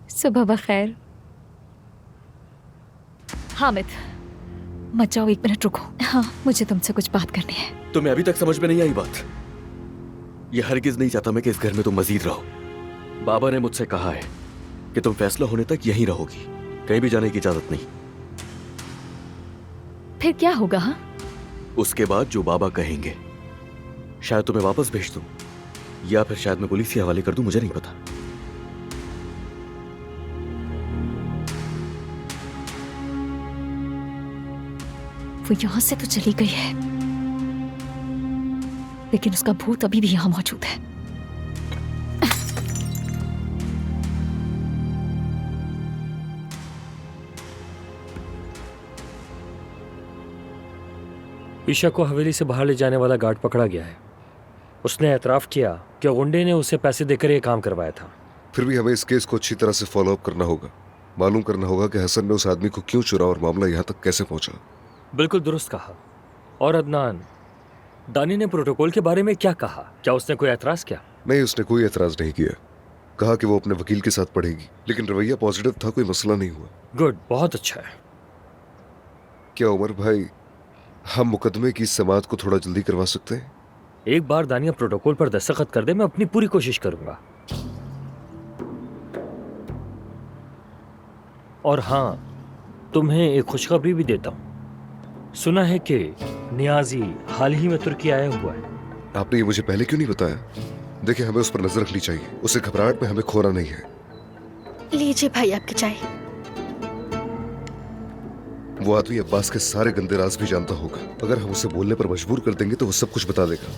सुबह बखैर। हामिद, मत जाओ, 1 मिनट रुको। हाँ, मुझे तुमसे कुछ बात करनी है। तुम्हें अभी तक समझ में नहीं आई बात? ये हरगिज नहीं चाहता मैं कि इस घर में तुम मजीद रहो। बाबा ने मुझसे कहा है कि तुम फैसला होने तक यहीं रहोगी, कहीं भी जाने की इजाजत नहीं। फिर क्या होगा? हाँ, उसके बाद जो बाबा कहेंगे, शायद तुम्हें वापस भेज दूं या फिर शायद मैं पुलिस के हवाले कर दूं, मुझे नहीं पता। वो यहां से तो चली गई है, लेकिन उसका भूत अभी भी यहां मौजूद है। ईशा को हवेली से बाहर ले जाने वाला गार्ड पकड़ा गया है। उसने एतराफ किया कि गुंडे ने उसे पैसे देकर यह काम करवाया था। फिर भी हमें इस केस को अच्छी तरह से फॉलो अप करना होगा। मालूम करना होगा कि हसन ने उस आदमी को क्यों चुरा और मामला यहाँ तक कैसे पहुंचा। बिल्कुल दुरुस्त कहा। और अदनान, दानी ने प्रोटोकॉल के बारे में क्या कहा? क्या उसने कोई एतराज किया? नहीं, उसने कोई एतराज नहीं किया। कहा कि वो अपने वकील के साथ पढ़ेगी, लेकिन रवैया पॉजिटिव था, कोई मसला नहीं हुआ। गुड, बहुत अच्छा है। क्या उमर भाई, हम मुकदमे की समाअत को थोड़ा जल्दी करवा सकते हैं? एक बार दानिया प्रोटोकॉल पर दस्तखत कर दे, मैं अपनी पूरी कोशिश करूंगा। और हाँ, तुम्हें एक खुशखबरी भी देता हूं। सुना है कि नियाजी हाल ही में तुर्की आया हुआ है। आपने ये मुझे पहले क्यों नहीं बताया? देखिए, हमें उस पर नजर रखनी चाहिए। उसे घबराहट में हमें खोना नहीं है। लीजिए भाई आपकी चाय। वो आदमी अब्बास के सारे गंदे राज भी जानता होगा। अगर हम उसे बोलने पर मजबूर कर देंगे तो वो सब कुछ बता देगा।